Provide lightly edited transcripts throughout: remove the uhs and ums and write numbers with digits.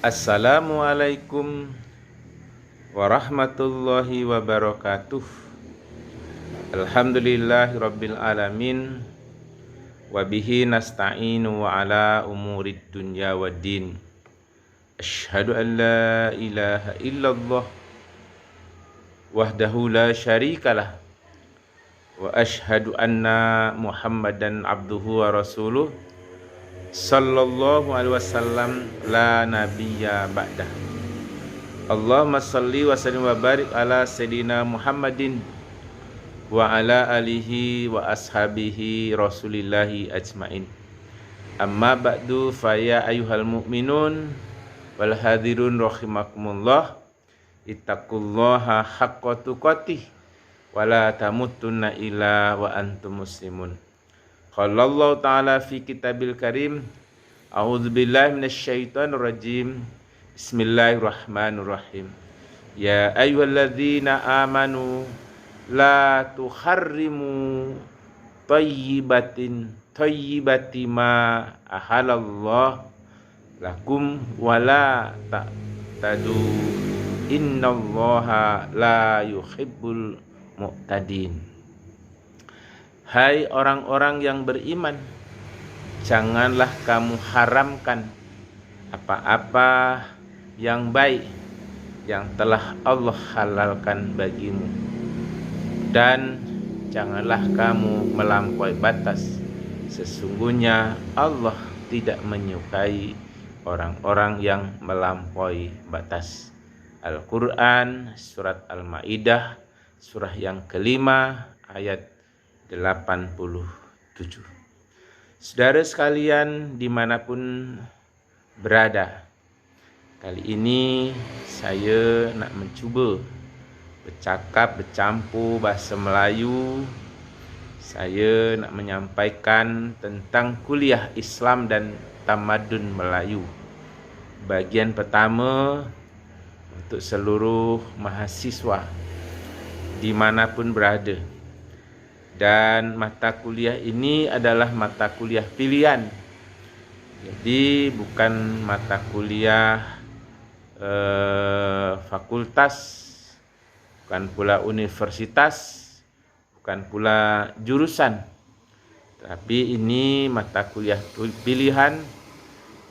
Assalamualaikum warahmatullahi wabarakatuh. Alhamdulillahirabbil alamin. Wabihi nasta'inu wa ala umurid dunya waddin. Asyhadu an la ilaha illallah wahdahu la syarikalah. Wa asyhadu anna Muhammadan abduhu wa rasuluh sallallahu alaihi wasallam la nabiyya ba'dah. Allahumma salli wa sallim wa barik ala sayyidina Muhammadin wa ala alihi wa ashabihi rasulillahi ajmain. Amma ba'du fa ya ayyuhal mu'minun wal hadirun rahimakumullah, ittaqullaha haqqa tuqatih wa la tamutunna illa wa antum muslimun. Qala Allah ta'ala fi kitabil karim, a'udzubillahi minasyaitonir rajim. Bismillahirrahmanirrahim. Ya ayyuhalladzina amanu la tuharrimu thayyibati ma ahalallah lakum wala ta'tadu innallaha la yuhibbul mu'tadin. Hai orang-orang yang beriman, janganlah kamu haramkan apa-apa yang baik yang telah Allah halalkan bagimu, dan janganlah kamu melampaui batas. Sesungguhnya Allah tidak menyukai orang-orang yang melampaui batas. Al-Quran Surat Al-Ma'idah surah yang kelima ayat 87. Saudara sekalian dimanapun berada, kali ini saya nak mencuba bercampur bahasa Melayu. Saya nak menyampaikan tentang kuliah Islam dan tamadun Melayu. Bagian pertama untuk seluruh mahasiswa dimanapun berada. Dan mata kuliah ini adalah mata kuliah pilihan. Jadi bukan mata kuliah fakultas, bukan pula universitas, bukan pula jurusan. Tapi ini mata kuliah pilihan.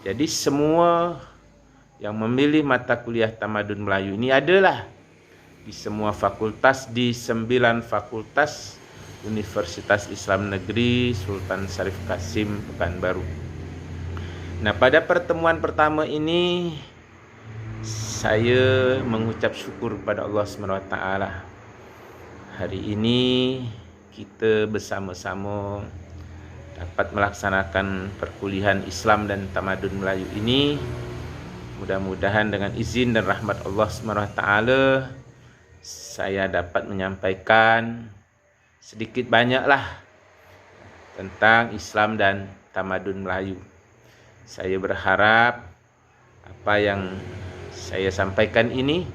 Jadi semua yang memilih mata kuliah tamadun Melayu ini adalah di semua fakultas, di 9 fakultas Universitas Islam Negeri Sultan Syarif Qasim Pekanbaru. Nah, pada pertemuan pertama ini saya mengucap syukur kepada Allah SWT. Hari ini kita bersama-sama dapat melaksanakan perkuliahan Islam dan tamadun Melayu ini. Mudah-mudahan dengan izin dan rahmat Allah SWT saya dapat menyampaikan sedikit banyaklah tentang Islam dan tamadun Melayu. Saya berharap apa yang saya sampaikan ini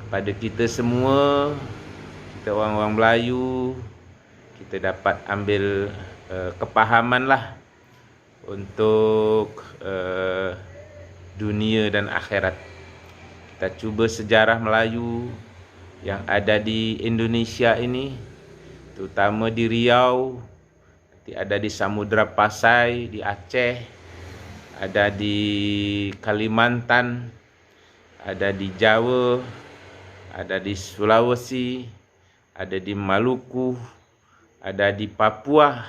kepada kita semua, kita orang-orang Melayu, kita dapat ambil kepahaman lah untuk dunia dan akhirat. Kita cuba sejarah Melayu yang ada di Indonesia ini, terutama di Riau, nanti ada di Samudra Pasai, di Aceh, ada di Kalimantan, ada di Jawa, ada di Sulawesi, ada di Maluku, ada di Papua,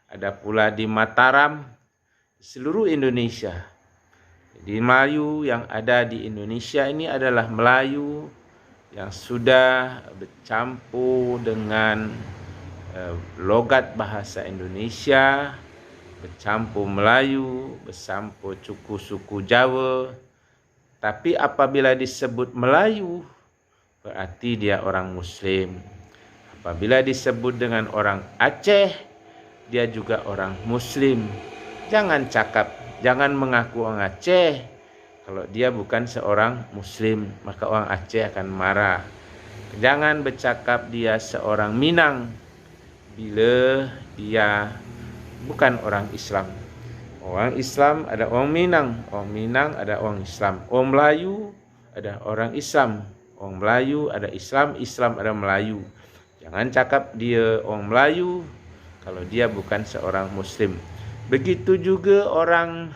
ada pula di Mataram, seluruh Indonesia. Jadi Melayu yang ada di Indonesia ini adalah Melayu yang sudah bercampur dengan logat bahasa Indonesia, bercampur Melayu, bercampur suku Jawa. Tapi apabila disebut Melayu, berarti dia orang Muslim. Apabila disebut dengan orang Aceh, dia juga orang Muslim. Jangan mengaku orang Aceh kalau dia bukan seorang Muslim, maka orang Aceh akan marah. Jangan bercakap dia seorang Minang bila dia bukan orang Islam. Orang Islam ada orang Minang, orang Minang ada orang Islam. Orang Melayu ada orang Islam, orang Melayu ada Islam, Islam ada Melayu. Jangan cakap dia orang Melayu kalau dia bukan seorang Muslim. Begitu juga orang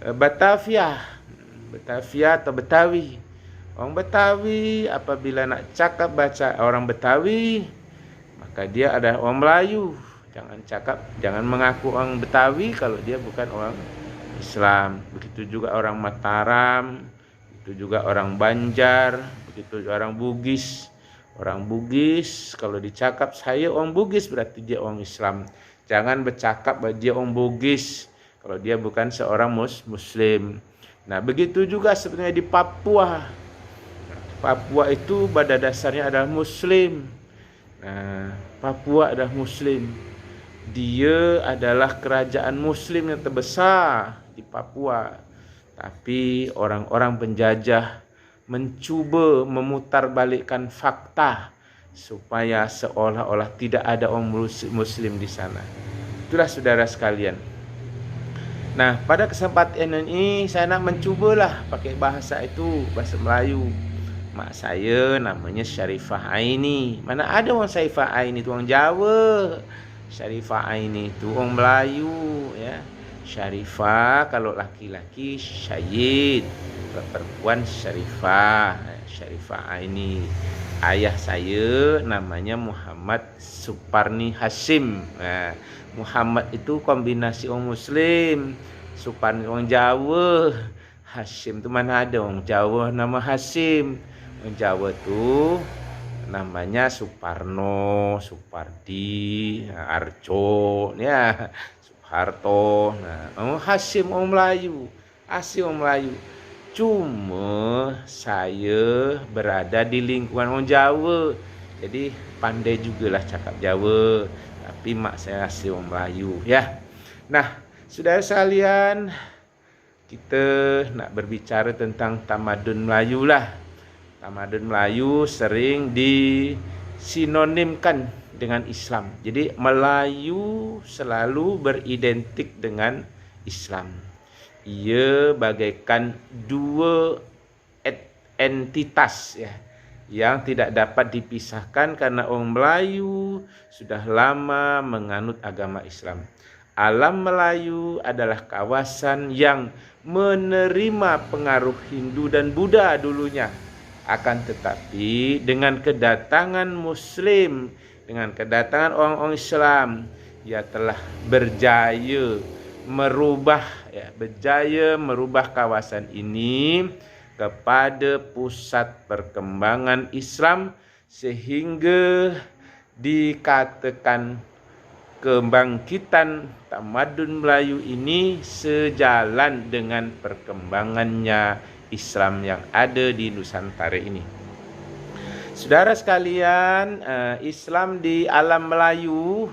Batavia atau Betawi. Orang Betawi apabila nak cakap baca orang Betawi, maka dia ada orang Melayu. Jangan mengaku orang Betawi kalau dia bukan orang Islam. Begitu juga orang Mataram, begitu juga orang Banjar, begitu juga orang Bugis. Orang Bugis kalau dicakap saya orang Bugis berarti dia orang Islam. Jangan bercakap bahwa dia orang Bugis kalau dia bukan seorang Muslim. Nah, begitu juga sebenarnya di Papua. Papua itu pada dasarnya adalah Muslim. Nah, Papua adalah Muslim. Dia adalah kerajaan Muslim yang terbesar di Papua. Tapi orang-orang penjajah mencuba memutarbalikkan fakta supaya seolah-olah tidak ada orang Muslim di sana. Itulah saudara sekalian. Nah, pada kesempatan ini saya nak mencubalah pakai bahasa itu, bahasa Melayu. Mak saya namanya Syarifah Aini. Mana ada orang Syarifah Aini itu orang Jawa. Syarifah Aini itu orang Melayu, ya. Syarifah kalau laki-laki Syahid, kalau perempuan Syarifah. Syarifah Aini. Ayah saya namanya Muhammad Suparni Hashim. Nah, Muhammad itu kombinasi orang Muslim, Suparni orang Jawa. Hashim itu mana ada orang Jawa nama Hashim. Orang Jawa tu namanya Suparno, Supardi, Arco, ya, Soeharto. Nah, Hashim orang Melayu, asli orang Melayu. Cuma saya berada di lingkungan orang Jawa, jadi pandai jugalah cakap Jawa. Tapi mak saya asli orang Melayu, ya. Nah, saudara sekalian, kita nak berbicara tentang tamadun Melayu lah. Tamadun Melayu sering disinonimkan dengan Islam. Jadi Melayu selalu beridentik dengan Islam. Ia bagaikan dua entitas, ya, yang tidak dapat dipisahkan karena orang Melayu sudah lama menganut agama Islam. Alam Melayu adalah kawasan yang menerima pengaruh Hindu dan Buddha dulunya. Akan tetapi dengan kedatangan Muslim, dengan kedatangan orang-orang Islam, ia telah berjaya merubah kawasan ini kepada pusat perkembangan Islam, sehingga dikatakan kebangkitan tamadun Melayu ini sejalan dengan perkembangannya Islam yang ada di Nusantara ini. Saudara sekalian, Islam di alam Melayu,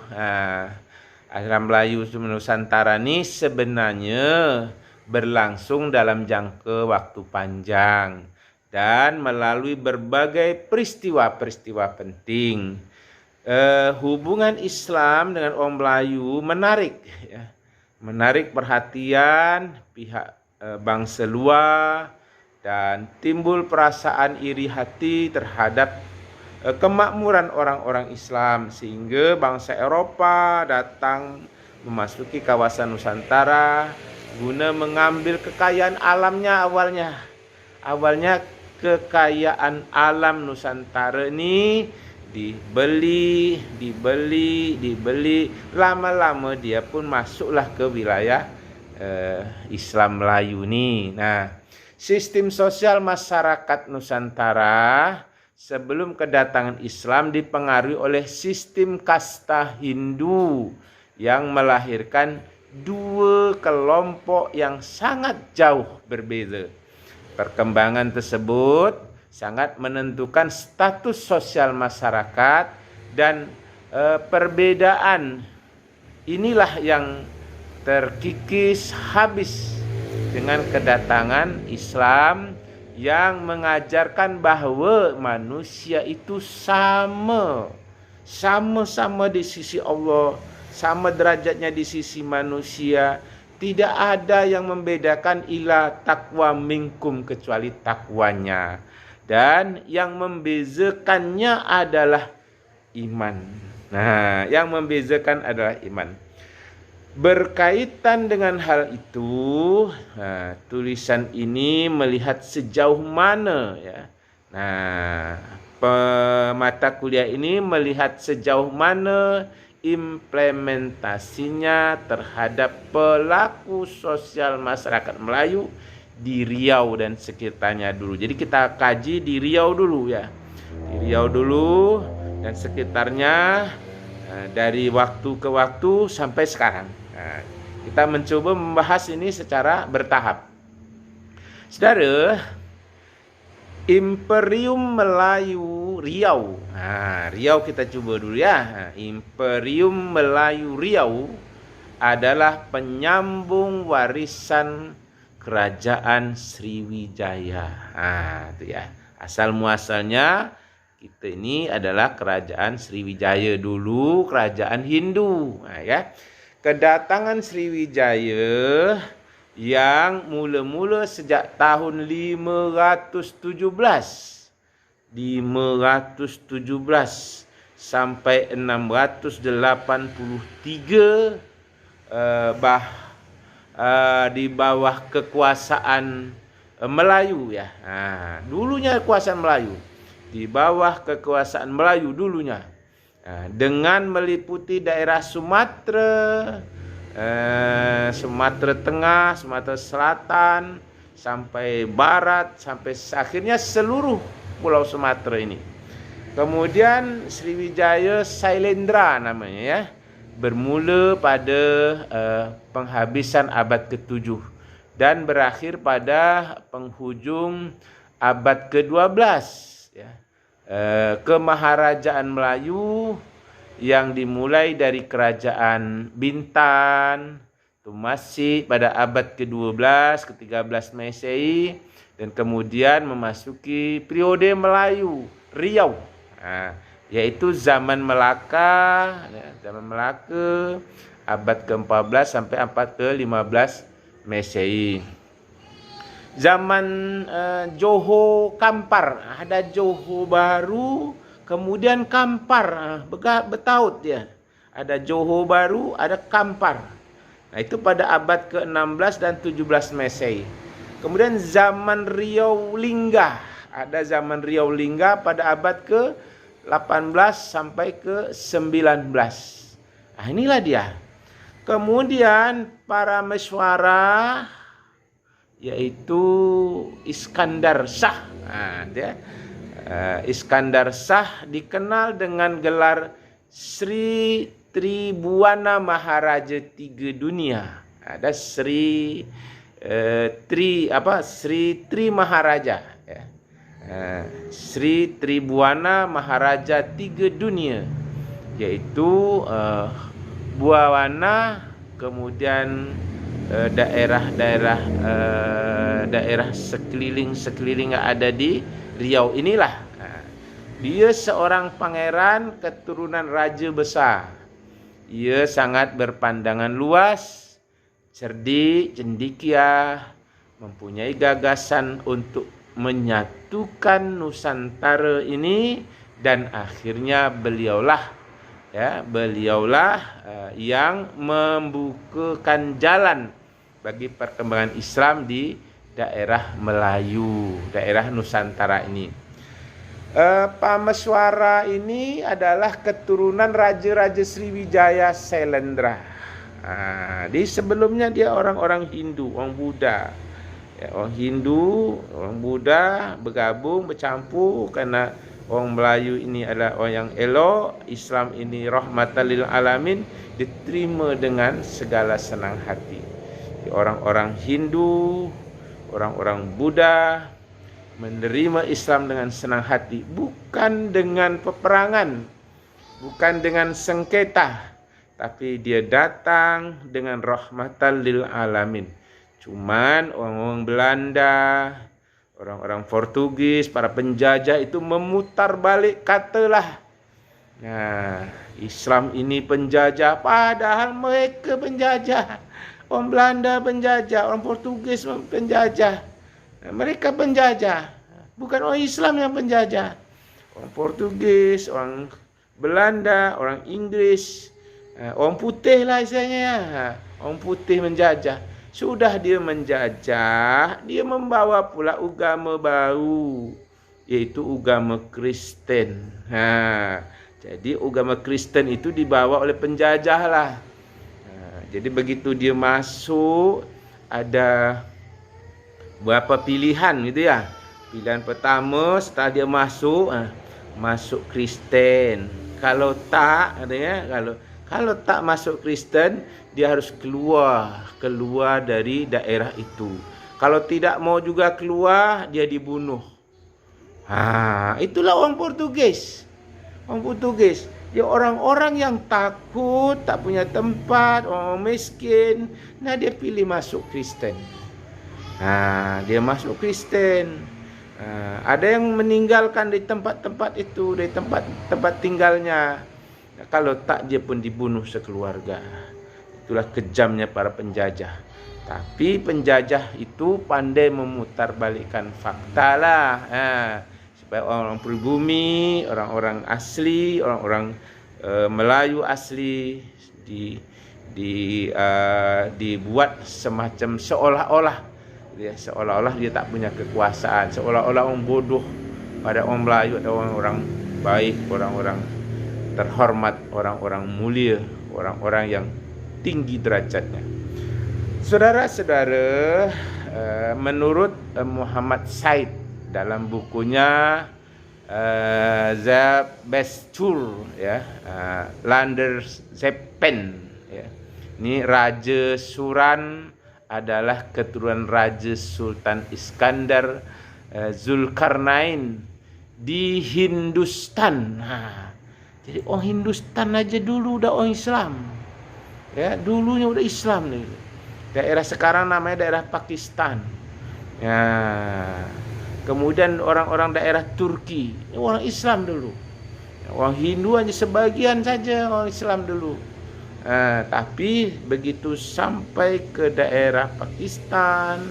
alam Melayu Nusantara ini sebenarnya berlangsung dalam jangka waktu panjang dan melalui berbagai peristiwa-peristiwa penting. Hubungan Islam dengan orang Melayu menarik, ya, menarik perhatian pihak bangsa luar, dan timbul perasaan iri hati terhadap kemakmuran orang-orang Islam, sehingga bangsa Eropa datang memasuki kawasan Nusantara guna mengambil kekayaan alamnya. Awalnya kekayaan alam Nusantara ini dibeli, lama-lama dia pun masuklah ke wilayah Islam Melayu ni. Nah, sistem sosial masyarakat Nusantara sebelum kedatangan Islam dipengaruhi oleh sistem kasta Hindu yang melahirkan dua kelompok yang sangat jauh berbeza. Perkembangan tersebut sangat menentukan status sosial masyarakat, dan perbedaan inilah yang terkikis habis dengan kedatangan Islam yang mengajarkan bahawa manusia itu sama-sama di sisi Allah, sama derajatnya di sisi manusia. Tidak ada yang membedakan illa taqwa minkum kecuali takwanya. Dan yang membezakannya adalah iman. Nah, yang membezakan adalah iman. Berkaitan dengan hal itu, tulisan ini melihat sejauh mana ya. Nah, mata kuliah ini melihat sejauh mana implementasinya terhadap pelaku sosial masyarakat Melayu di Riau dan sekitarnya dulu. Jadi kita kaji di Riau dulu ya. Di Riau dulu dan sekitarnya dari waktu ke waktu sampai sekarang. Nah, kita mencoba membahas ini secara bertahap. Saudara, Imperium Melayu Riau. Riau kita coba dulu ya. Imperium Melayu Riau adalah penyambung warisan Kerajaan Sriwijaya. Itu ya. Asal muasalnya kita ini adalah Kerajaan Sriwijaya dulu, kerajaan Hindu. Ya. Kedatangan Sriwijaya yang mula-mula sejak tahun 517 sampai 683 di bawah kekuasaan Melayu ya. Dulunya kekuasaan Melayu. Di bawah kekuasaan Melayu dulunya. Dengan meliputi daerah Sumatera, Sumatera Tengah, Sumatera Selatan, sampai Barat, sampai akhirnya seluruh Pulau Sumatera ini. Kemudian Sriwijaya Sailendra namanya ya, bermula pada penghabisan abad ke-7 dan berakhir pada penghujung abad ke-12 ya. Kemaharajaan Melayu yang dimulai dari Kerajaan Bintan itu masih pada abad ke-12, ke-13 Masehi dan kemudian memasuki periode Melayu Riau, yaitu zaman Melaka, abad ke-14 sampai abad ke-15 Masehi. Zaman Johor Kampar, ada Johor baru, kemudian Kampar, betaut dia. Ada Johor baru, ada Kampar. Nah, itu pada abad ke-16 dan 17 Masehi. Kemudian zaman Riau Lingga, ada zaman Riau Lingga pada abad ke-18 sampai ke-19. Nah, inilah dia. Kemudian para mesyuara yaitu Iskandar Shah. Iskandar Shah dikenal dengan gelar Sri Tribuana Maharaja Tiga Dunia. Ada Sri Tri Maharaja ya. Sri Tribuana Maharaja Tiga Dunia, yaitu Buawana, kemudian daerah sekeliling yang ada di Riau inilah. Dia seorang pangeran keturunan raja besar. Ia sangat berpandangan luas, cerdik, cendekia, mempunyai gagasan untuk menyatukan Nusantara ini, dan akhirnya beliaulah yang membukakan jalan bagi perkembangan Islam di daerah Melayu, daerah Nusantara ini. Pameswara ini adalah keturunan Raja-Raja Sriwijaya Sailendra. Di sebelumnya dia orang-orang Hindu, orang Buddha. Ya, orang Hindu, orang Buddha bergabung, bercampur karena orang Melayu ini adalah orang yang elok, Islam ini rahmatan lil alamin, diterima dengan segala senang hati. Orang-orang Hindu, orang-orang Buddha menerima Islam dengan senang hati, bukan dengan peperangan, bukan dengan sengketa, tapi dia datang dengan rahmatan lil alamin. Cuman orang-orang Belanda, orang-orang Portugis, para penjajah itu memutar balik katalah. Nah, Islam ini penjajah, padahal mereka penjajah. Orang Belanda penjajah, orang Portugis penjajah. Mereka penjajah, bukan orang Islam yang penjajah. Orang Portugis, orang Belanda, orang Inggris, orang putih lah istilahnya. Orang putih menjajah. Sudah dia menjajah, dia membawa pula agama baru, yaitu agama Kristen. Jadi agama Kristen itu dibawa oleh penjajah lah. Jadi begitu dia masuk, ada berapa pilihan gitu ya. Pilihan pertama setelah dia masuk, masuk Kristen. Kalau tak, katanya, kalau tak masuk Kristen, dia harus keluar dari daerah itu. Kalau tidak mau juga keluar, dia dibunuh. Itulah orang Portugis. Orang Portugis, ya orang-orang yang takut, tak punya tempat, orang miskin. Nah, dia pilih masuk Kristen. Dia masuk Kristen. Ada yang meninggalkan di tempat-tempat itu, di tempat tinggalnya. Kalau tak, dia pun dibunuh sekeluarga. Itulah kejamnya para penjajah. Tapi penjajah itu pandai memutarbalikkan fakta lah. Supaya orang-orang pribumi, orang-orang asli, orang-orang Melayu asli dibuat semacam seolah-olah dia tak punya kekuasaan, seolah-olah orang bodoh pada orang Melayu atau orang-orang baik, orang-orang terhormat, orang-orang mulia, orang-orang yang tinggi derajatnya. Saudara-saudara, menurut Muhammad Said dalam bukunya Zabestur, ya, Landerzepen, ya. Ini Raja Suran adalah keturunan Raja Sultan Iskandar Zulkarnain di Hindustan. Jadi orang Hindustan aja dulu udah orang Islam. Ya, dulunya udah Islam nih. Daerah sekarang namanya daerah Pakistan. Ya. Kemudian orang-orang daerah Turki, orang Islam dulu. Orang Hindu hanya sebagian saja orang Islam dulu. Tapi begitu sampai ke daerah Pakistan,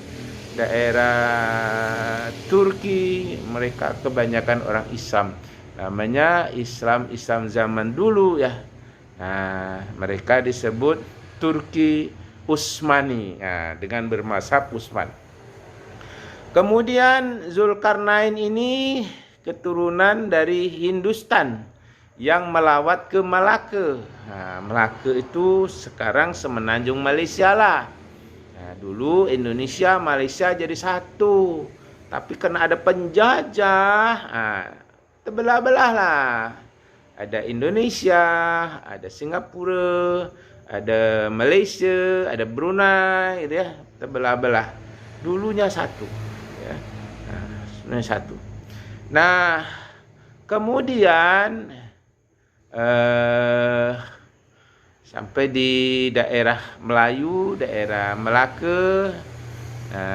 daerah Turki, mereka kebanyakan orang Islam. Namanya Islam zaman dulu ya. Mereka disebut Turki Utsmani, dengan bermazhab Utsman. Kemudian Zulkarnain ini keturunan dari Hindustan yang melawat ke Malaka. Malaka itu sekarang semenanjung Malaysia lah. Dulu Indonesia, Malaysia jadi satu. Tapi karena ada penjajah, terbelah-belah lah. Ada Indonesia, ada Singapura, ada Malaysia, ada Brunei, gitu ya, terbelah-belah. Dulunya satu. Satu. Nah, kemudian sampai di daerah Melayu, daerah Melaka,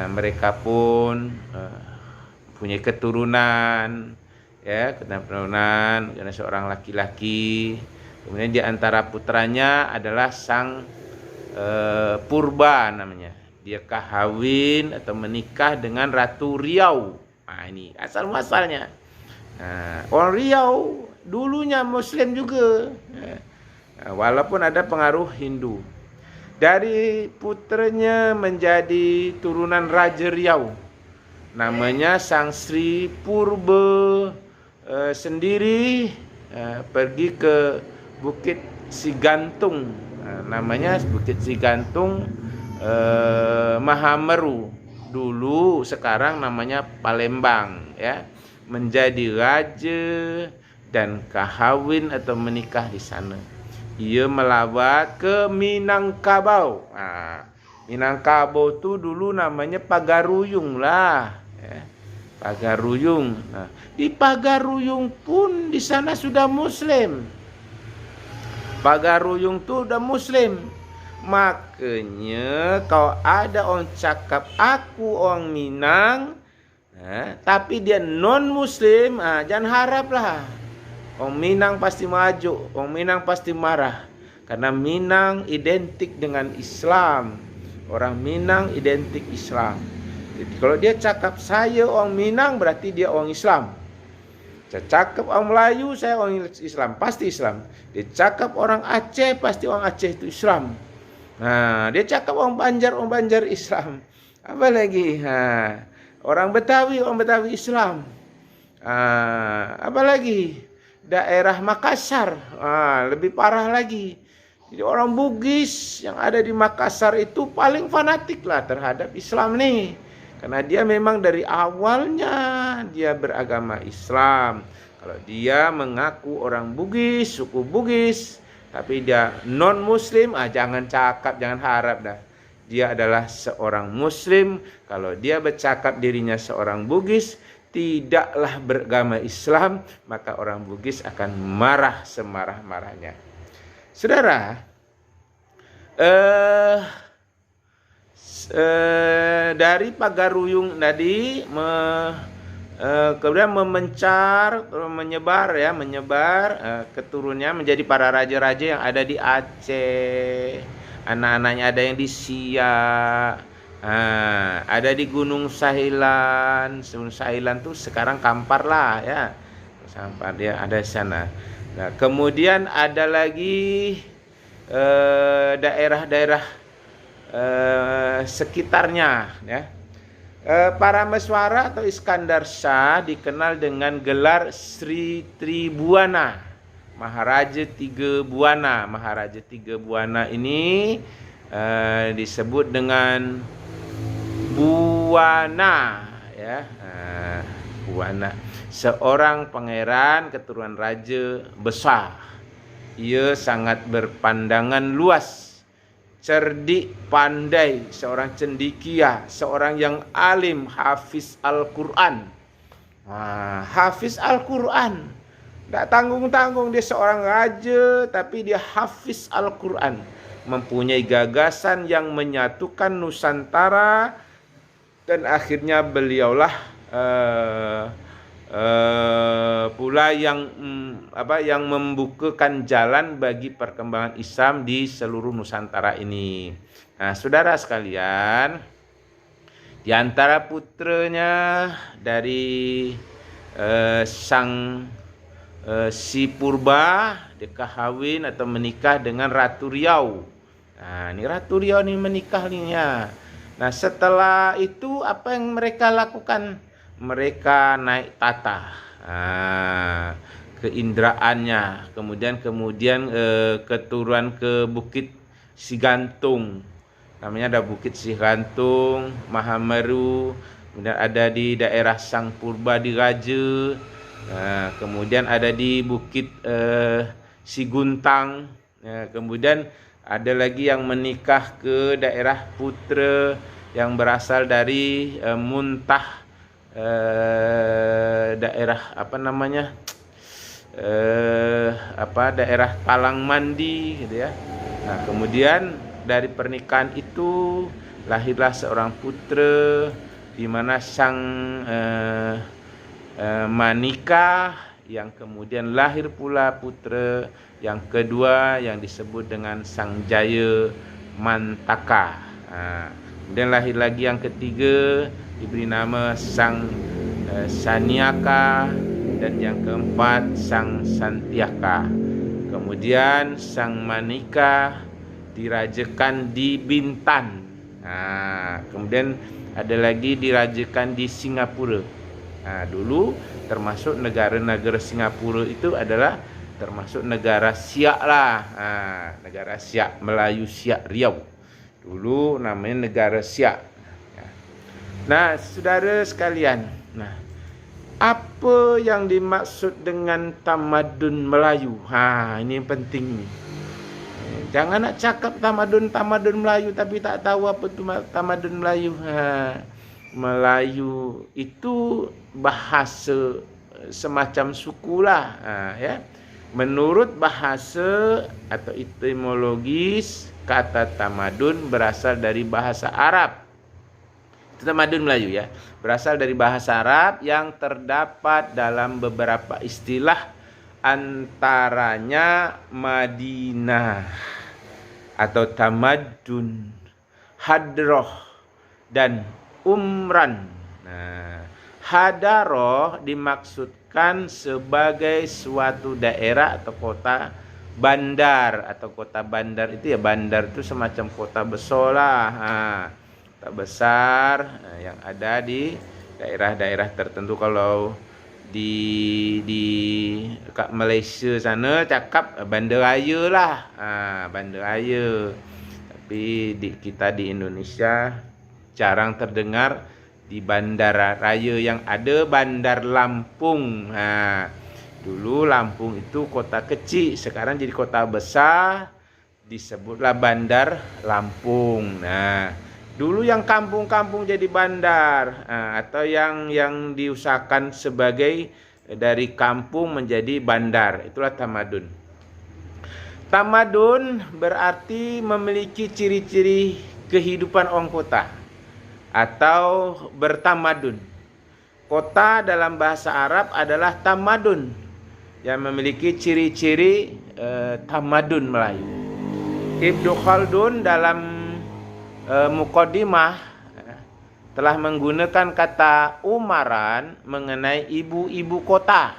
mereka pun punya keturunan, ya, keturunan karena seorang laki-laki. Kemudian di antara putranya adalah sang Purba namanya. Dia kahwin atau menikah dengan Ratu Riau. Ini asal muasalnya. Orang Riau dulunya Muslim juga, walaupun ada pengaruh Hindu. Dari putranya menjadi turunan Raja Riau, namanya Sang Sri Purba sendiri pergi ke Bukit Sigantung, namanya Bukit Sigantung Mahameru, dulu sekarang namanya Palembang, ya, menjadi raja dan kahwin atau menikah di sana. Ia melawat ke Minangkabau. Minangkabau tu dulu namanya Pagaruyung lah, ya. Pagaruyung. Di Pagaruyung pun di sana sudah Muslim. Pagaruyung tu udah Muslim. Makanya kalau ada orang cakap aku orang Minang, tapi dia non Muslim, jangan haraplah. Orang Minang pasti maju, orang Minang pasti marah. Karena Minang identik dengan Islam. Orang Minang identik Islam. Jadi kalau dia cakap saya orang Minang, berarti dia orang Islam. Dia cakap orang Melayu, saya orang Islam, pasti Islam. Dia cakap orang Aceh, pasti orang Aceh itu Islam. Nah, dia cakap orang Banjar Islam. Apa lagi? Orang Betawi Islam. Apa lagi? Daerah Makassar, lebih parah lagi. Jadi orang Bugis yang ada di Makassar itu paling fanatik lah terhadap Islam nih. Karena dia memang dari awalnya dia beragama Islam. Kalau dia mengaku orang Bugis, suku Bugis, tapi dia non-Muslim, jangan cakap, jangan harap dah. Dia adalah seorang Muslim. Kalau dia bercakap dirinya seorang Bugis, tidaklah beragama Islam, maka orang Bugis akan marah semarah-marahnya. Saudara, dari Pagaruyung tadi kemudian menyebar keturunannya menjadi para raja-raja yang ada di Aceh. Anak-anaknya ada yang di Siak, ada di Gunung Sahilan. Gunung Sahilan tuh sekarang Kampar lah ya. Kampar dia ada di sana. Nah, kemudian ada lagi daerah-daerah sekitarnya ya. Para Meswara atau Iskandar Shah dikenal dengan gelar Sri Tribuana, Maharaja Tiga Buana. Maharaja Tiga Buana ini disebut dengan Buana ya. Buana, seorang pangeran keturunan raja besar. Ia sangat berpandangan luas, cerdik, pandai, seorang cendekia, seorang yang alim, hafiz Al-Quran. Hafiz Al-Quran, tak tanggung-tanggung dia seorang raja, tapi dia hafiz Al-Quran. Mempunyai gagasan yang menyatukan Nusantara, dan akhirnya beliaulah pula yang membukakan jalan bagi perkembangan Islam di seluruh Nusantara ini. Nah, saudara sekalian, di antara putranya dari sang si Purba, dia kahwin atau menikah dengan Ratu Riau. Nah, ini Ratu Riau ini menikah nih ya. Nah, setelah itu apa yang mereka lakukan? Mereka naik tata keindraannya, kemudian keturunan ke Bukit Sigantung, namanya ada Bukit Sigantung, Mahameru, kemudian ada di daerah Sang Purba di Raja, kemudian ada di Bukit Siguntang, kemudian ada lagi yang menikah ke daerah putra yang berasal dari Muntah, daerah daerah Talang Mandi gitu ya. Nah, kemudian dari pernikahan itu lahirlah seorang putra, di mana sang Manika, yang kemudian lahir pula putra yang kedua yang disebut dengan Sang Jaya Mantaka. Kemudian lahir lagi yang ketiga, diberi nama Sang Saniaka, dan yang keempat Sang Santiaka. Kemudian Sang Manika dirajakan di Bintan. Kemudian ada lagi dirajakan di Singapura. Dulu termasuk negara-negara Singapura itu adalah termasuk negara Siak lah. Negara Siak, Melayu Siak Riau. Dulu namanya negara Siak. Nah, saudara sekalian, apa yang dimaksud dengan tamadun Melayu? Ini yang penting nih. Jangan nak cakap tamadun Melayu tapi tak tahu apa itu tamadun Melayu. Melayu itu bahasa semacam suku lah, ya. Menurut bahasa atau etimologis, kata tamadun berasal dari bahasa Arab. Tamadun Melayu ya, berasal dari bahasa Arab yang terdapat dalam beberapa istilah antaranya Madinah atau tamadun, hadroh, dan umran. Nah, hadaroh dimaksudkan sebagai suatu daerah atau kota bandar, atau kota bandar itu ya, bandar itu semacam kota besar lah, kota besar yang ada di daerah-daerah tertentu. Kalau di Malaysia sana cakap bandaraya lah, bandaraya. Tapi kita di Indonesia jarang terdengar di bandara raya yang ada Bandar Lampung. Dulu Lampung itu kota kecil, sekarang jadi kota besar, disebutlah Bandar Lampung. Nah, dulu yang kampung-kampung jadi bandar, atau yang diusahakan sebagai dari kampung menjadi bandar, itulah tamadun. Tamadun berarti memiliki ciri-ciri kehidupan orang kota atau bertamadun. Kota dalam bahasa Arab adalah tamadun, yang memiliki ciri-ciri tamadun Melayu. Ibnu Khaldun dalam Muqaddimah telah menggunakan kata umaran mengenai ibu-ibu kota,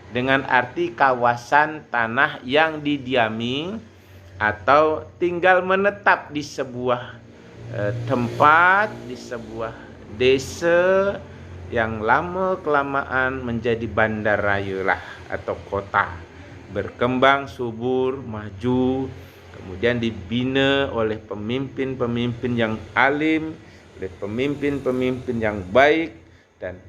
dengan arti kawasan tanah yang didiami atau tinggal menetap di sebuah tempat, di sebuah desa yang lama-kelamaan menjadi bandaraya lah atau kota, berkembang subur, maju, kemudian dibina oleh pemimpin-pemimpin yang alim, oleh pemimpin-pemimpin yang baik, dan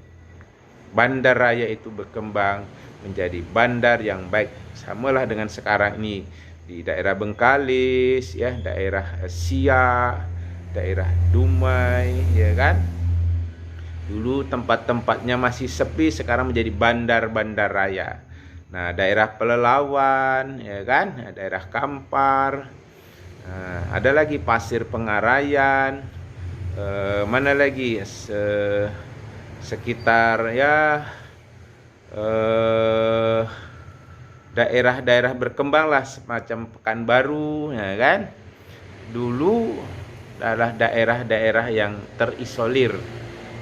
bandaraya itu berkembang menjadi bandar yang baik. Samalah dengan sekarang ini di daerah Bengkalis, ya, daerah Siak, daerah Dumai, ya kan. Dulu tempat-tempatnya masih sepi, sekarang menjadi bandar-bandar raya. Nah, daerah Pelelawan, ya kan, daerah Kampar, ada lagi Pasir Pengarayan, mana lagi sekitar ya daerah-daerah berkembang lah semacam Pekanbaru, ya kan. Dulu adalah daerah-daerah yang terisolir.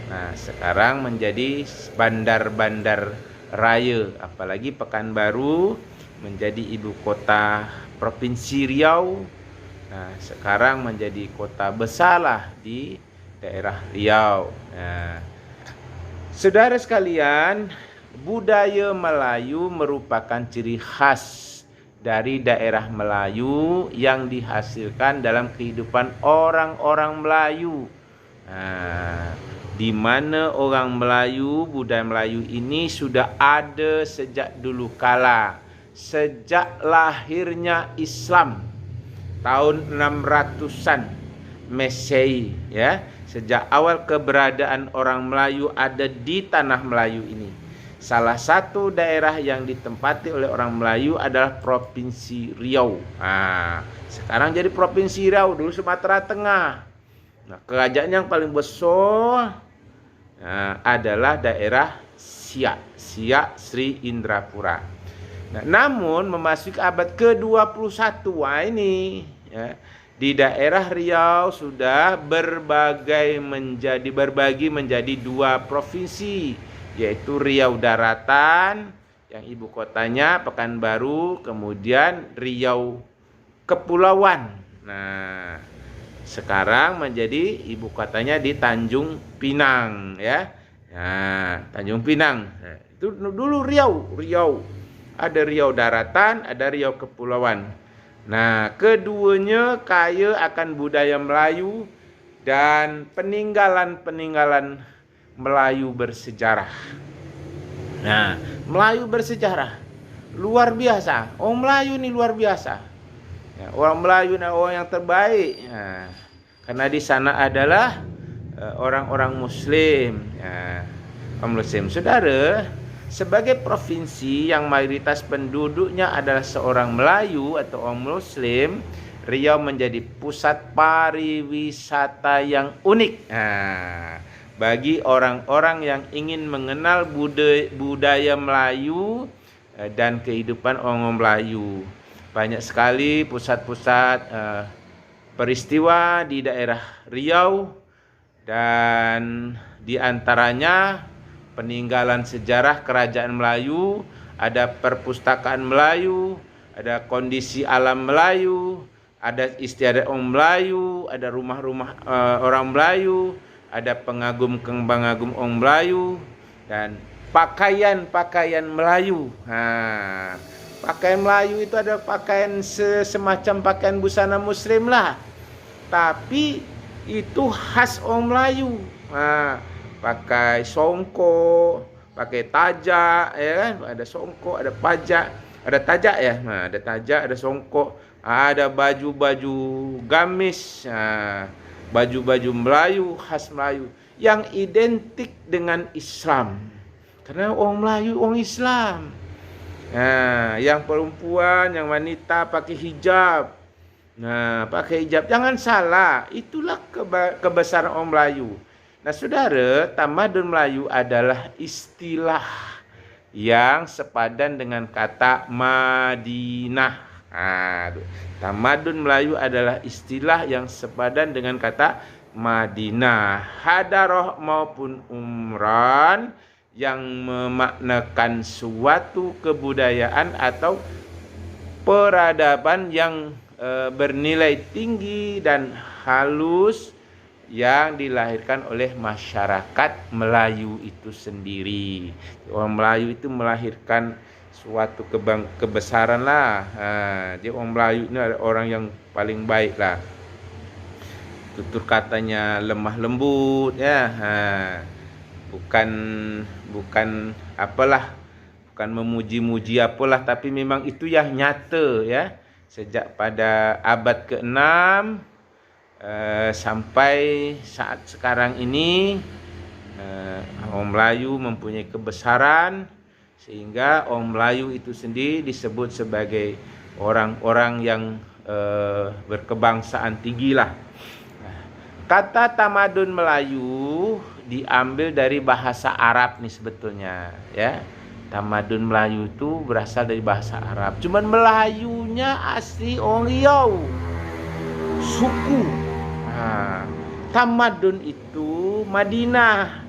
Nah, sekarang menjadi bandar-bandar raya, apalagi Pekanbaru menjadi ibu kota Provinsi Riau. Nah, sekarang menjadi kota besarlah di daerah Riau. Nah, saudara sekalian, budaya Melayu merupakan ciri khas dari daerah Melayu yang dihasilkan dalam kehidupan orang-orang Melayu. Nah, di mana orang Melayu, budaya Melayu ini sudah ada sejak dulu kala, sejak lahirnya Islam tahun 600-an Masehi, ya. Sejak awal keberadaan orang Melayu ada di tanah Melayu ini. Salah satu daerah yang ditempati oleh orang Melayu adalah Provinsi Riau. Sekarang jadi Provinsi Riau, dulu Sumatera Tengah. Nah, kerajaan yang paling besar adalah daerah Siak Sri Indrapura. Nah, namun memasuki abad ke-21 ini, ya, di daerah Riau sudah berbagi menjadi dua provinsi, yaitu Riau Daratan yang ibu kotanya Pekanbaru, kemudian Riau Kepulauan. Nah, sekarang menjadi ibu kotanya di Tanjung Pinang, ya. Nah, Tanjung Pinang. Nah, itu dulu Riau. Ada Riau Daratan, ada Riau Kepulauan. Nah, keduanya kaya akan budaya Melayu dan peninggalan-peninggalan Melayu bersejarah. Nah, Melayu bersejarah luar biasa. Orang Melayu ini luar biasa. Ya, orang Melayu adalah orang yang terbaik. Ya, karena di sana adalah orang-orang Muslim. Ya, orang Muslim, saudara, sebagai provinsi yang mayoritas penduduknya adalah seorang Melayu atau orang Muslim, Riau menjadi pusat pariwisata yang unik. Nah, bagi orang-orang yang ingin mengenal budaya Melayu, dan kehidupan orang Melayu. Banyak sekali pusat-pusat peristiwa di daerah Riau, dan di antaranya peninggalan sejarah kerajaan Melayu, ada perpustakaan Melayu, ada kondisi alam Melayu, ada istiadat orang Melayu, ada rumah-rumah orang Melayu, ada pengagum-pengagum orang Melayu, dan pakaian-pakaian Melayu. Pakaian Melayu itu ada pakaian semacam pakaian busana muslim lah, tapi itu khas orang Melayu. Pakai songkok, pakai tajak, ya kan? Ada songkok, ada pajak, ada tajak ya. Ada tajak, ada songkok, ada baju-baju gamis, baju-baju Melayu khas Melayu yang identik dengan Islam. Karena orang Melayu orang Islam. Yang perempuan, yang wanita pakai hijab. Pakai hijab. Jangan salah, itulah kebesaran orang Melayu. Nah, saudara, tamadun Melayu adalah istilah yang sepadan dengan kata Madinah. Tamadun Melayu adalah istilah yang sepadan dengan kata Madinah. Hadaroh maupun umran yang memaknakan suatu kebudayaan atau peradaban yang bernilai tinggi dan halus yang dilahirkan oleh masyarakat Melayu itu sendiri. Orang Melayu itu melahirkan suatu kebesaran lah. Jadi orang Melayu ini adalah orang yang paling baik lah. Tutur katanya lemah lembut ya. Bukan apalah, bukan memuji-muji apalah, tapi memang itu yang nyata ya. Sejak pada abad ke-6 sampai saat sekarang ini, orang Melayu mempunyai kebesaran, sehingga orang Melayu itu sendiri disebut sebagai orang-orang yang berkebangsaan tinggi lah. Kata tamadun Melayu diambil dari bahasa Arab nih sebetulnya ya. Tamadun Melayu itu berasal dari bahasa Arab. Cuman Melayunya asli orang Riau, suku. Tamadun itu Madinah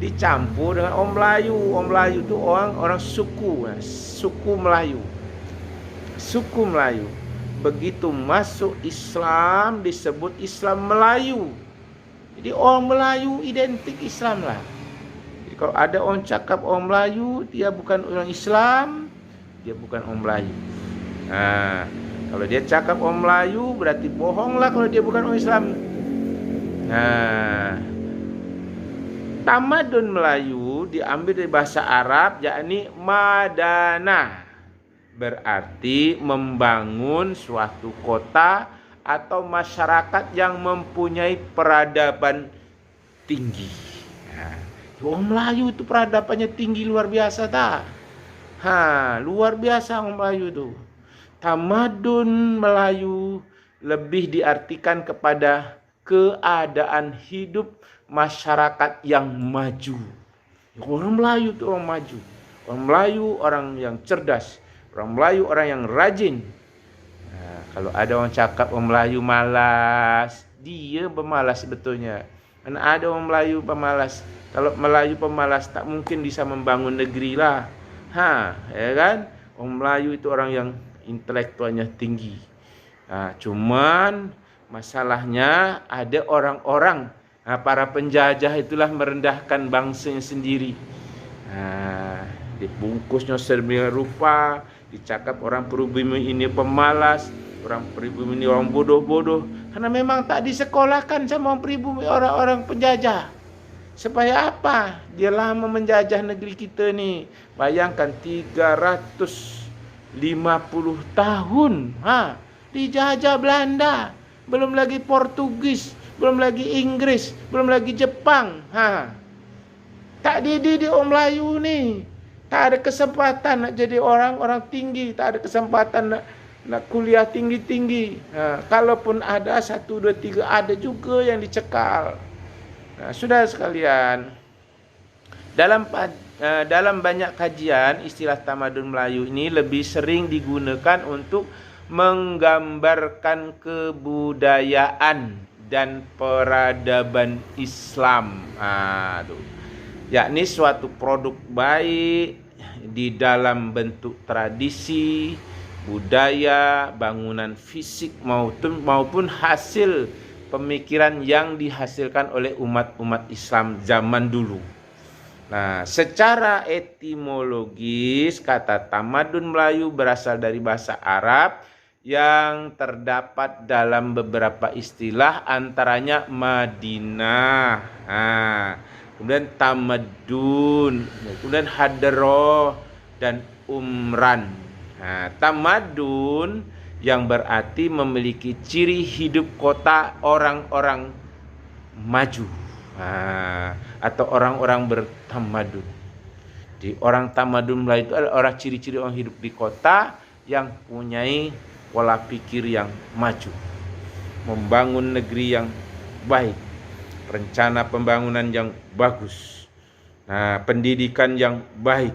dicampur dengan orang Melayu. Orang Melayu itu orang suku, suku Melayu. Suku Melayu. Begitu masuk Islam disebut Islam Melayu. Jadi orang Melayu identik Islam lah. Jadi kalau ada orang cakap orang Melayu, dia bukan orang Islam, dia bukan orang Melayu. Kalau dia cakap orang Melayu, berarti bohong lah kalau dia bukan orang Islam. Tamadun Melayu diambil dari bahasa Arab, yakni Madanah. Berarti membangun suatu kota atau masyarakat yang mempunyai peradaban tinggi. Orang Melayu itu peradabannya tinggi luar biasa tak? Luar biasa orang Melayu itu. Tamadun Melayu lebih diartikan kepada keadaan hidup masyarakat yang maju. Orang Melayu itu orang maju. Orang Melayu orang yang cerdas. Orang Melayu orang yang rajin. Kalau ada orang cakap orang Melayu malas, dia pemalas sebetulnya. Karena ada orang Melayu pemalas. Kalau Melayu pemalas tak mungkin bisa membangun negeri lah. Ya kan? Orang Melayu itu orang yang intelektualnya tinggi. Cuman masalahnya ada orang-orang, para penjajah itulah merendahkan bangsanya sendiri. Dibungkusnya sedemikian rupa, dicakap orang pribumi ini pemalas, orang pribumi ini orang bodoh-bodoh, karena memang tak disekolahkan sama orang pribumi, orang-orang penjajah. Supaya apa? Dia lama menjajah negeri kita ni. Bayangkan 350 tahun dijajah Belanda, belum lagi Portugis, belum lagi Inggris, belum lagi Jepang. Tak dididik orang Melayu ni. Tak ada kesempatan nak jadi orang tinggi, tak ada kesempatan nak kuliah tinggi-tinggi. Kalaupun ada 1, 2, 3, ada juga yang dicekal. Saudara sekalian, Dalam banyak kajian, istilah tamadun Melayu ini lebih sering digunakan untuk menggambarkan kebudayaan dan peradaban Islam. Yakni suatu produk baik di dalam bentuk tradisi, budaya, bangunan fisik maupun hasil pemikiran yang dihasilkan oleh umat-umat Islam zaman dulu. Nah, secara etimologis kata tamadun Melayu berasal dari bahasa Arab yang terdapat dalam beberapa istilah, antaranya Madinah, kemudian tamadun, kemudian hadroh dan umran. Tamadun yang berarti memiliki ciri hidup kota orang-orang maju, atau orang-orang bertamadun. Di orang tamadun Melayu itu adalah orang ciri-ciri orang hidup di kota yang mempunyai pola pikir yang maju, membangun negeri yang baik, rencana pembangunan yang bagus, pendidikan yang baik.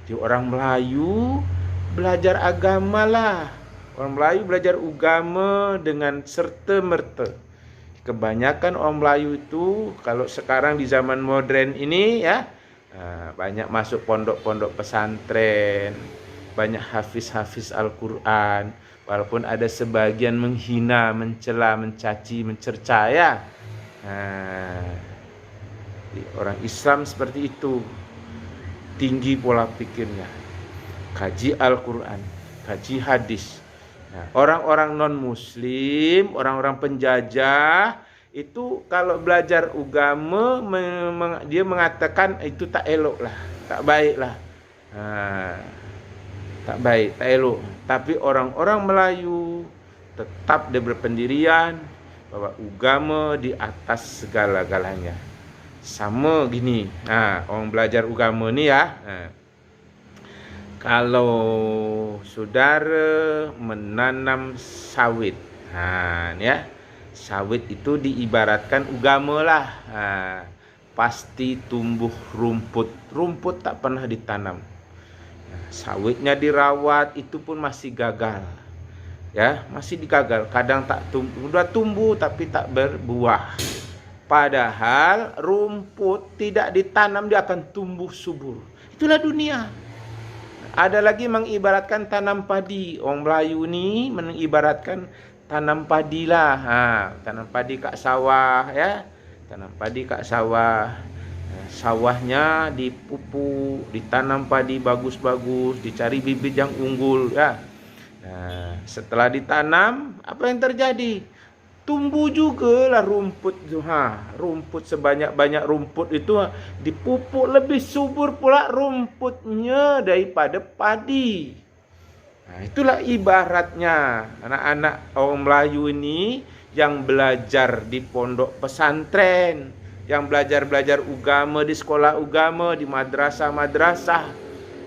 Di orang Melayu belajar agama lah. Orang Melayu belajar agama dengan serta-merta. Kebanyakan orang Melayu itu kalau sekarang di zaman modern ini banyak masuk pondok-pondok pesantren, banyak hafiz-hafiz Al-Quran, walaupun ada sebagian menghina, mencela, mencaci, mencerca orang Islam seperti itu, tinggi pola pikirnya, kaji Al-Quran, kaji hadis. Orang-orang non-muslim, orang-orang penjajah itu kalau belajar agama dia mengatakan itu tak elok lah, tak baik lah, tak baik, tak elok. Tapi orang-orang Melayu tetap dia berpendirian bahwa agama di atas segala-galanya. Sama gini, orang belajar agama ni kalau saudara menanam sawit, sawit itu diibaratkan agama lah. Pasti tumbuh rumput. Rumput tak pernah ditanam. Sawitnya dirawat itu pun masih gagal. Masih digagal. Kadang tak tumbuh, sudah tumbuh tapi tak berbuah. Padahal rumput tidak ditanam dia akan tumbuh subur. Itulah dunia. Ada lagi mengibaratkan tanam padi. Orang Melayu ni mengibaratkan tanam padi lah. Tanam padi kat sawah Tanam padi kat sawah. Sawahnya dipupuk, ditanam padi bagus-bagus, dicari bibit yang unggul setelah ditanam, apa yang terjadi? Tumbuh jugalah rumput tu. Rumput sebanyak-banyak rumput itu dipupuk, lebih subur pula rumputnya daripada padi. Itulah ibaratnya anak-anak orang Melayu ini yang belajar di pondok pesantren, yang belajar agama di sekolah agama, di madrasah-madrasah,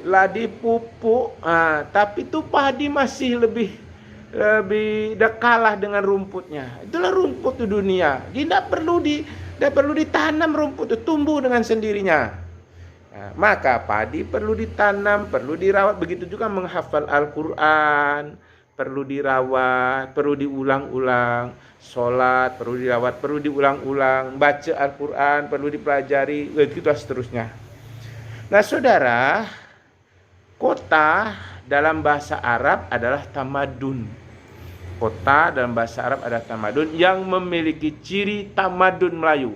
lah dipupuk, tapi tu padi masih lebih kalah dengan rumputnya. Itulah rumput di dunia. Dia tidak perlu ditanam, rumput itu tumbuh dengan sendirinya. Maka padi perlu ditanam, perlu dirawat. Begitu juga menghafal Al-Quran, perlu dirawat, perlu diulang-ulang. Solat perlu dirawat, perlu diulang-ulang. Baca Al-Quran perlu dipelajari, begitu seterusnya. Nah saudara, kota dalam bahasa Arab adalah tamadun. Kota dalam bahasa Arab adalah tamadun yang memiliki ciri tamadun Melayu.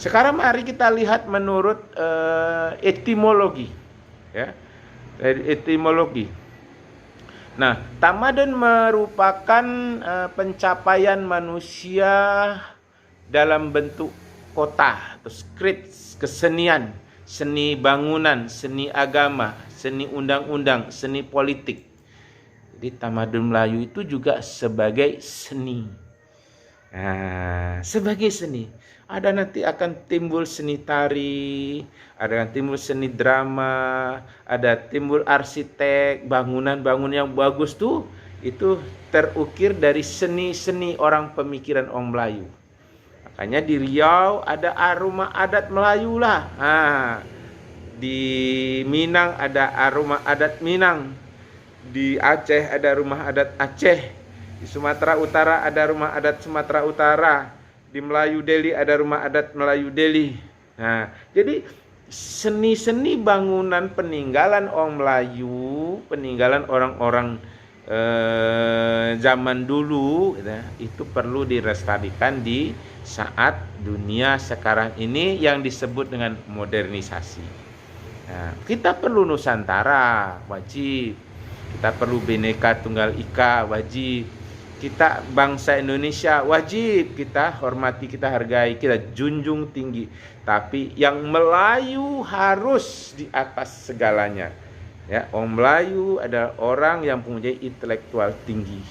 Sekarang mari kita lihat menurut etimologi. Etimologi. Nah, tamadun merupakan pencapaian manusia dalam bentuk kota atau script, kesenian, seni bangunan, seni agama, seni undang-undang, seni politik. Jadi tamadun Melayu itu juga sebagai seni. Sebagai seni. Ada nanti akan timbul seni tari, ada akan timbul seni drama, ada timbul arsitek, bangunan-bangunan yang bagus tuh, itu terukir dari seni-seni orang pemikiran orang Melayu. Makanya di Riau ada rumah adat Melayu lah. Di Minang ada rumah adat Minang. Di Aceh ada rumah adat Aceh. Di Sumatera Utara ada rumah adat Sumatera Utara. Di Melayu Deli ada rumah adat Melayu Deli. Nah, jadi seni-seni bangunan peninggalan orang Melayu, peninggalan orang-orang zaman dulu, itu perlu dilestarikan di saat dunia sekarang ini yang disebut dengan modernisasi. Nah, kita perlu Nusantara, wajib. Kita perlu Bhinneka Tunggal Ika, wajib. Kita bangsa Indonesia, wajib kita hormati, kita hargai, kita junjung tinggi. Tapi yang Melayu harus di atas segalanya. Ya, orang Melayu adalah orang yang mempunyai intelektual tinggi.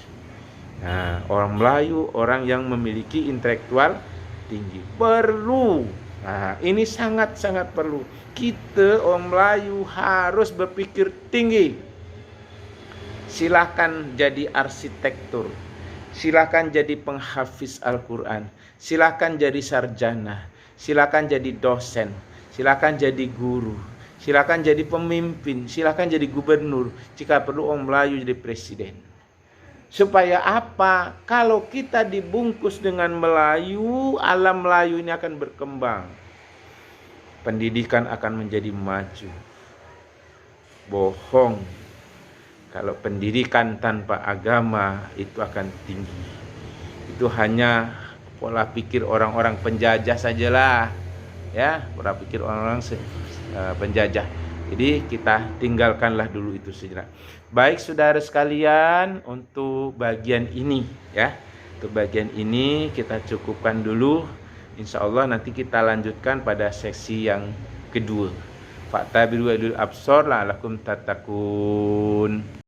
Nah, orang Melayu orang yang memiliki intelektual tinggi. Perlu. Nah, ini sangat-sangat perlu. Kita orang Melayu harus berpikir tinggi. Silahkan jadi arsitektur. Silakan jadi penghafiz Al-Quran. Silakan jadi sarjana. Silakan jadi dosen. Silakan jadi guru. Silakan jadi pemimpin. Silakan jadi gubernur. Jika perlu orang Melayu jadi presiden. Supaya apa? Kalau kita dibungkus dengan Melayu, alam Melayu ini akan berkembang. Pendidikan akan menjadi maju. Bohong. Kalau pendidikan tanpa agama itu akan tinggi. Itu hanya pola pikir orang-orang penjajah sajalah. Ya, pola pikir orang-orang penjajah. Jadi kita tinggalkanlah dulu itu sejenak. Baik saudara sekalian, untuk bagian ini ya. Untuk bagian ini kita cukupkan dulu. Insya Allah nanti kita lanjutkan pada seksi yang kedua. Fa'tabiru ulul absar la'allakum tattaqun.